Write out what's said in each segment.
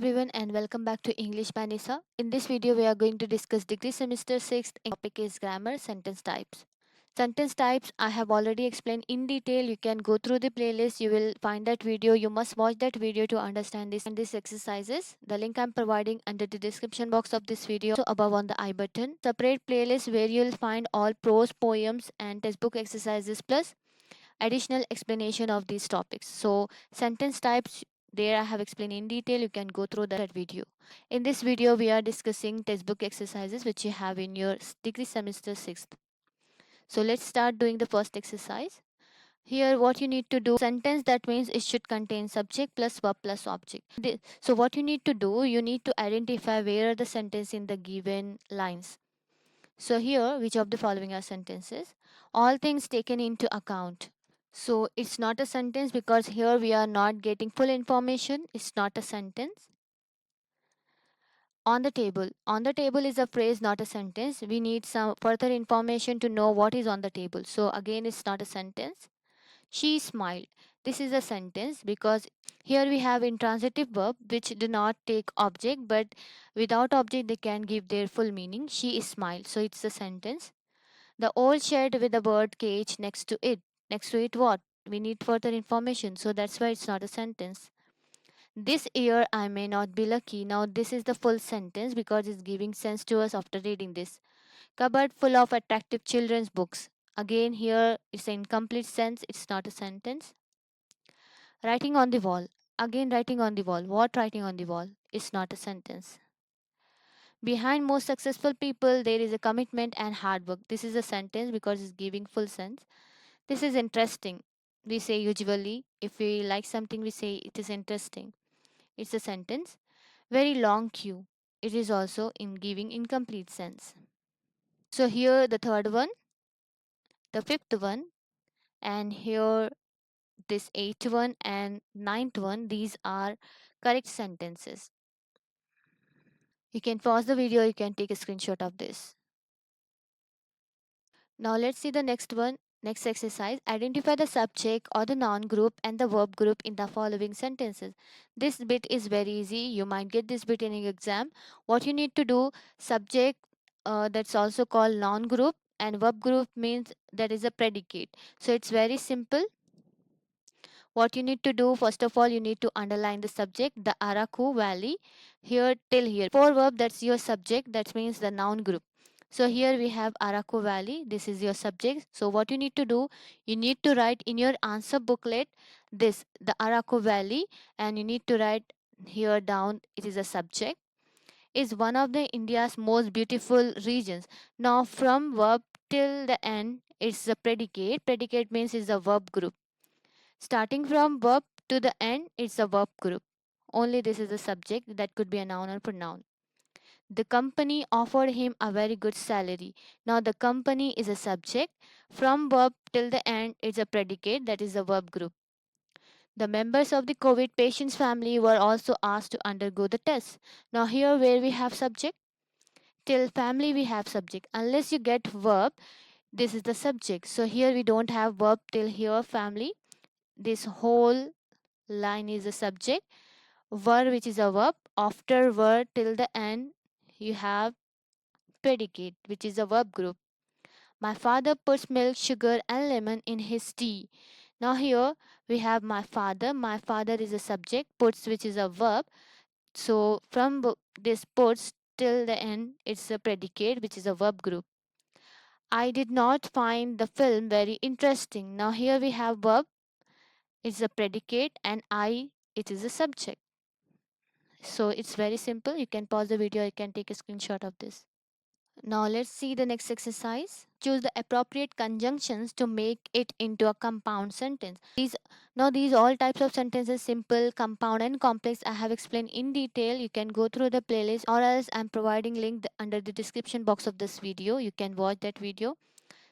Everyone and welcome back to English by Nisa. In this video we are going to discuss degree semester 6th topic is grammar sentence types. Sentence types I have already explained in detail. You can go through the playlist. You will find that video. You must watch that video to understand these exercises. The link I'm providing under the description box of this video also above on the I button. Separate playlist where you'll find all prose, poems and textbook exercises plus additional explanation of these topics. So sentence types there I have explained in detail. You can go through that video. In this video we are discussing textbook exercises which you have in your degree semester 6th. So let's start doing the first exercise. Here what you need to do sentence that means it should contain subject plus verb plus object. So what you need to do, you need to identify where are the sentence in the given lines. So here, which of the following are sentences? All things taken into account. So it's not a sentence because here we are not getting full information. It's not a sentence. On the table. On the table is a phrase, not a sentence. We need some further information to know what is on the table. So again, it's not a sentence. She smiled. This is a sentence because here we have intransitive verb which do not take object, but without object they can give their full meaning. She smiled. So it's a sentence. The old shed with the bird cage next to it. Next to it, what? We need further information, so that's why it's not a sentence. This year I may not be lucky. Now, this is the full sentence because it's giving sense to us after reading this. Cupboard full of attractive children's books. Again, here it's an incomplete sense, it's not a sentence. Writing on the wall. Again, writing on the wall. What writing on the wall? It's not a sentence. Behind most successful people, there is a commitment and hard work. This is a sentence because it's giving full sense. This is interesting. We say usually, if we like something, we say it is interesting. It's a sentence. Very long queue. It is also in giving incomplete sense. So here the third one, the fifth one, and here this eighth one and ninth one, these are correct sentences. You can pause the video, you can take a screenshot of this. Now let's see the next one. Next exercise. Identify the subject or the noun group and the verb group in the following sentences. This bit is very easy. You might get this bit in your exam. What you need to do, subject that's also called noun group and verb group means that is a predicate. So it's very simple. What you need to do, first of all, you need to underline the subject, the Araku Valley, here till here. For verb, that's your subject, that means the noun group. So here we have Araku Valley, this is your subject. So what you need to do, you need to write in your answer booklet this, the Araku Valley, and you need to write here down, it is a subject, is one of the India's most beautiful regions. Now from verb till the end, it's a predicate. Predicate means it's a verb group. Starting from verb to the end, it's a verb group. Only this is a subject that could be a noun or pronoun. The company offered him a very good salary. Now the company is a subject. From verb till the end, it's a predicate that is a verb group. The members of the COVID patient's family were also asked to undergo the test. Now here where we have subject, till family we have subject. Unless you get verb, this is the subject. So here we don't have verb till here family. This whole line is a subject, verb which is a verb, after verb till the end you have predicate which is a verb group. My father puts milk, sugar and lemon in his tea. Now here we have my father is a subject, puts which is a verb. So from this puts till the end it's a predicate which is a verb group. I did not find the film very interesting. Now here we have verb, it's a predicate, and I, it is a subject. So it's very simple. You can pause the video, you can take a screenshot of this. Now let's see the next exercise. Choose the appropriate conjunctions to make it into a compound sentence. These all types of sentences, simple, compound and complex, I have explained in detail. You can go through the playlist or else I'm providing link under the description box of this video. You can watch that video.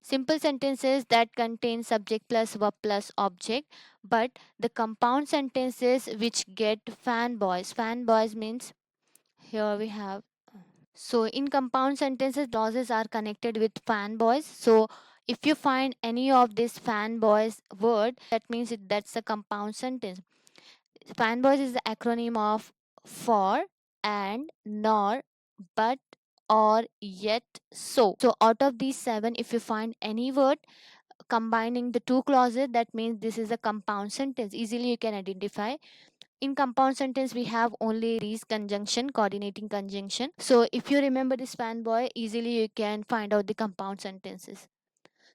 Simple sentences that contain subject plus verb plus object, but the compound sentences which get fanboys. Fanboys means here we have. So in compound sentences, clauses are connected with fanboys. So if you find any of this fanboys word, that means that's a compound sentence. Fanboys is the acronym of for, and, nor, but, or, yet, so. So out of these seven, if you find any word combining the two clauses, that means this is a compound sentence. Easily you can identify. In compound sentence, we have only these conjunction, coordinating conjunction. So if you remember this fanboy, easily you can find out the compound sentences.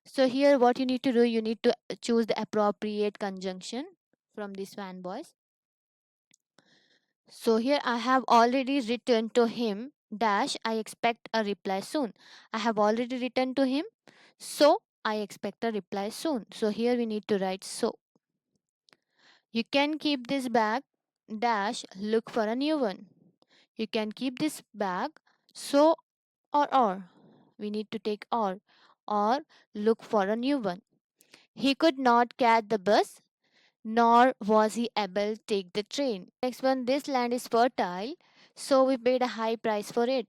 So here what you need to do, you need to choose the appropriate conjunction from these fanboys. So here I have already written to him dash I expect a reply soon. I have already written to him, so I expect a reply soon. So here we need to write so. You can keep this bag dash look for a new one. You can keep this bag, so or we need to take or look for a new one. He could not catch the bus, nor was he able to take the train. Next one, this land is fertile, so we paid a high price for it.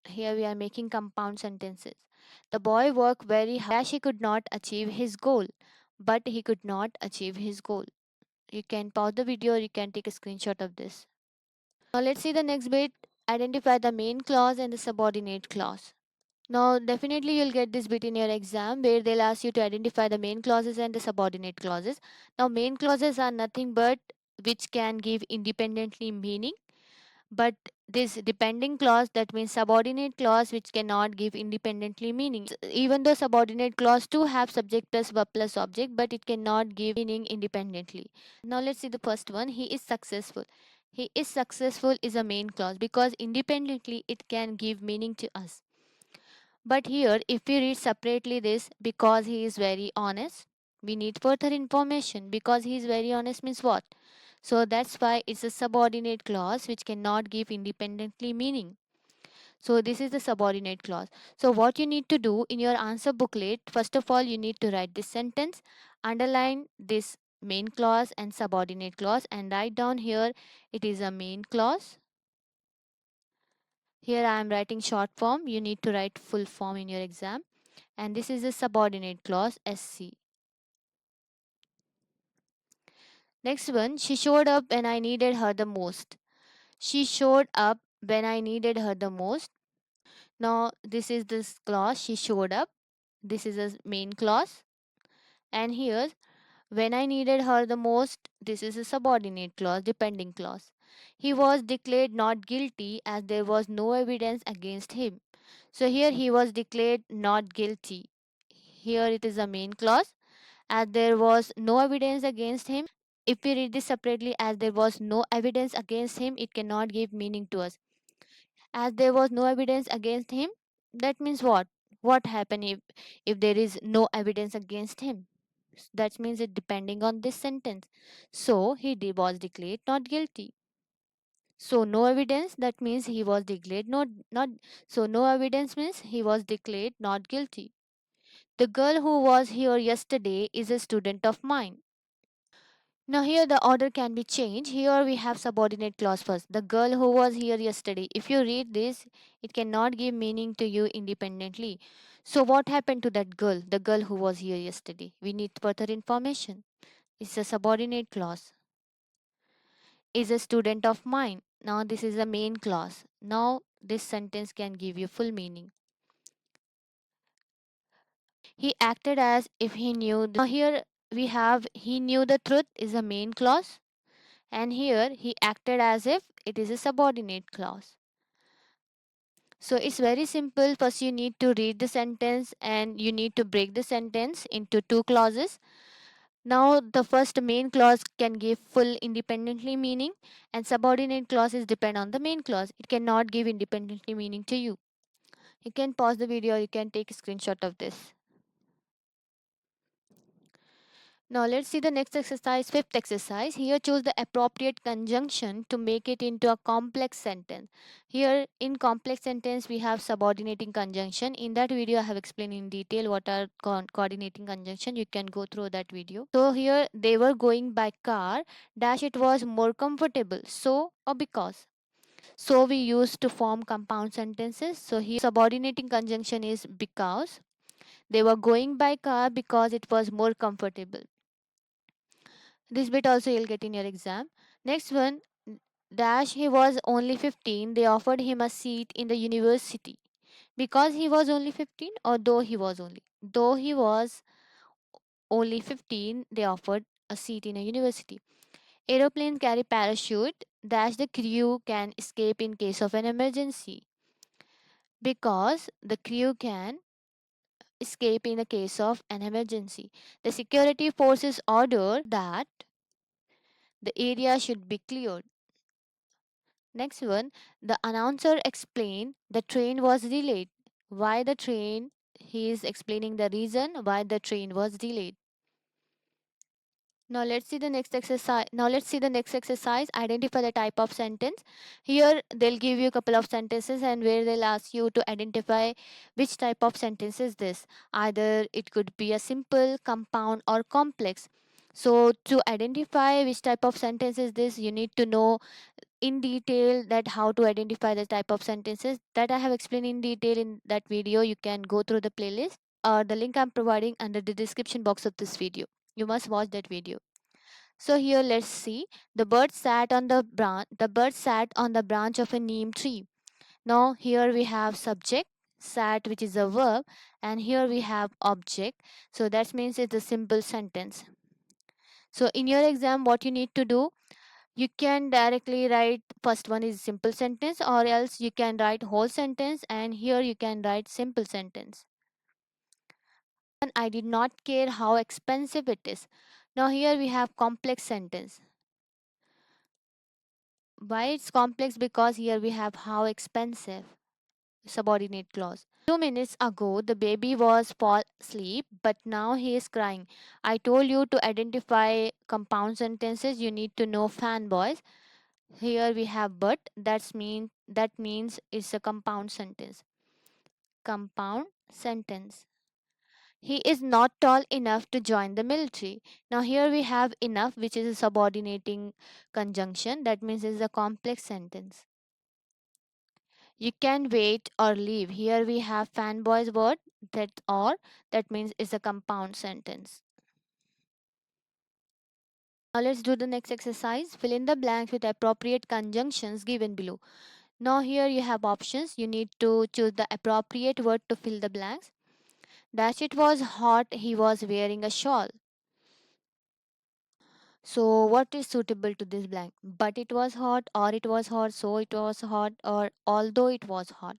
Here we are making compound sentences. The boy worked very hard. Dash he could not achieve his goal, but he could not achieve his goal. You can pause the video or you can take a screenshot of this. Now let's see the next bit. Identify the main clause and the subordinate clause. Now definitely you'll get this bit in your exam where they'll ask you to identify the main clauses and the subordinate clauses. Now main clauses are nothing but which can give independently meaning, but this depending clause, that means subordinate clause, which cannot give independently meaning. Even though subordinate clause too have subject plus verb plus object, but it cannot give meaning independently. Now let's see the first one. He is successful. He is successful is a main clause because independently it can give meaning to us. But here, if we read separately this, because he is very honest, we need further information. Because he is very honest means what? So that's why it's a subordinate clause which cannot give independently meaning. So this is the subordinate clause. So what you need to do in your answer booklet, first of all, you need to write this sentence, underline this main clause and subordinate clause, and write down here it is a main clause. Here I am writing short form. You need to write full form in your exam. And this is a subordinate clause SC. Next one, she showed up when I needed her the most. She showed up when I needed her the most. Now this is this clause, she showed up. This is a main clause. And here, when I needed her the most, this is a subordinate clause, depending clause. He was declared not guilty as there was no evidence against him. So here he was declared not guilty. Here it is a main clause, as there was no evidence against him. If we read this separately, as there was no evidence against him, it cannot give meaning to us. As there was no evidence against him, that means what happened if there is no evidence against him? That means it depending on this sentence. So was declared not guilty. So no evidence, that means he was declared not. So no evidence means he was declared not guilty. The girl who was here yesterday is a student of mine. Now here the order can be changed. Here we have subordinate clause first. The girl who was here yesterday. If you read this, it cannot give meaning to you independently. So what happened to that girl? The girl who was here yesterday. We need further information. It's a subordinate clause. Is a student of mine. Now this is a main clause. Now this sentence can give you full meaning. He acted as if he knew. Now here we have he knew the truth is a main clause. And here he acted as if it is a subordinate clause. So it's very simple. First you need to read the sentence and you need to break the sentence into two clauses. Now the first main clause can give full independently meaning, and subordinate clauses depend on the main clause. It cannot give independently meaning to you. You can pause the video, you can take a screenshot of this. Now let's see the next exercise, fifth exercise. Here choose the appropriate conjunction to make it into a complex sentence. Here in complex sentence we have subordinating conjunction. In that video I have explained in detail what are coordinating conjunction. You can go through that video. So here they were going by car dash it was more comfortable. So or because. So we use to form compound sentences. So here subordinating conjunction is because. They were going by car because it was more comfortable. This bit also you'll get in your exam. Next one, Dash he was only 15, they offered him a seat in the university. Because he was only 15, or though he was only 15, they offered a seat in a university. Aeroplanes carry parachute dash the crew can escape in case of an emergency. Because the crew can escape in the case of an emergency. The security forces order that the area should be cleared. Next one, the announcer explained the train was delayed. Why the train? He is explaining the reason why the train was delayed. Now let's see the next exercise. Identify the type of sentence. Here they'll give you a couple of sentences and where they'll ask you to identify which type of sentence is this. Either it could be a simple, compound, or complex. So to identify which type of sentence is this, you need to know in detail that how to identify the type of sentences that I have explained in detail in that video. You can go through the playlist or the link I'm providing under the description box of this video. You must watch that video. So here let's see. The bird sat on the branch of a neem tree. Now here we have subject, sat, which is a verb, and here we have object. So that means it's a simple sentence. So in your exam, what you need to do, you can directly write first one is simple sentence, or else you can write whole sentence, and here you can write simple sentence. And I did not care how expensive it is. Now here we have complex sentence. Why it's complex? Because here we have how expensive, subordinate clause. 2 minutes ago the baby was fall asleep, but now he is crying. I told you to identify compound sentences, you need to know fanboys. Here we have but, that means it's a compound sentence. Compound sentence. He is not tall enough to join the military. Now here we have enough, which is a subordinating conjunction, that means it's a complex sentence. You can wait or leave. Here we have fanboy's word, that or, that means it's a compound sentence. Now let's do the next exercise. Fill in the blanks with appropriate conjunctions given below. Now here you have options. You need to choose the appropriate word to fill the blanks. Dash it was hot, he was wearing a shawl. So what is suitable to this blank? But it was hot, or it was hot, so it was hot, or although it was hot.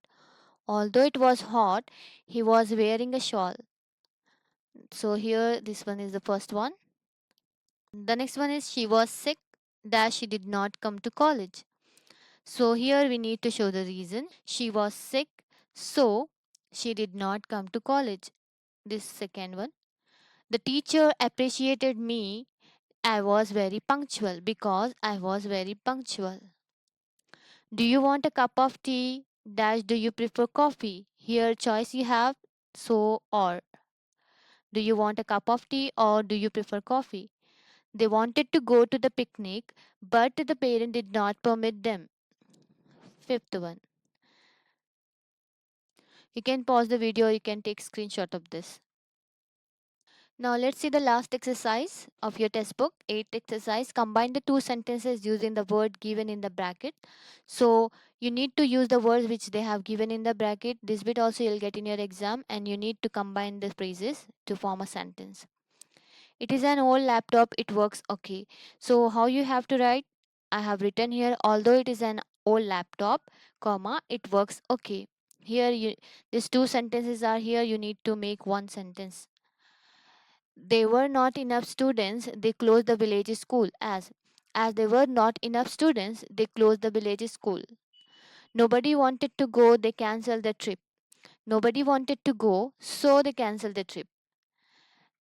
Although it was hot, he was wearing a shawl. So here this one is the first one. The next one is she was sick, dash she did not come to college. So here we need to show the reason. She was sick, so she did not come to college. This second one. The teacher appreciated me. I was very punctual because I was very punctual. Do you want a cup of tea? Dash do you prefer coffee? Here choice you have, so or. Do you want a cup of tea or do you prefer coffee? They wanted to go to the picnic, but the parent did not permit them. Fifth one. You can pause the video, you can take screenshot of this. Now let's see the last exercise of your test book. 8th exercise. Combine the two sentences using the word given in the bracket. So you need to use the words which they have given in the bracket. This bit also you'll get in your exam, and you need to combine the phrases to form a sentence. It is an old laptop, it works okay. So how you have to write? I have written here, although it is an old laptop, comma, it works okay. Here these two sentences are here, you need to make one sentence. There were not enough students, they closed the village school. As there were not enough students, they closed the village school. Nobody wanted to go, they cancelled the trip. Nobody wanted to go, so they cancelled the trip.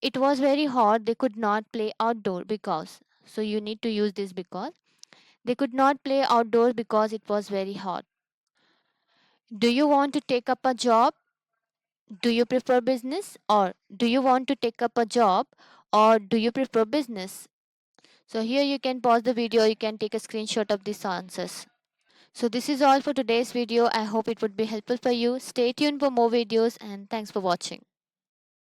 It was very hot, they could not play outdoor because. So you need to use this because. They could not play outdoors because it was very hot. Do you want to take up a job? Do you prefer business? Or do you want to take up a job? Or do you prefer business? So here you can pause the video, you can take a screenshot of these answers. So this is all for today's video. I hope it would be helpful for you. Stay tuned for more videos and thanks for watching.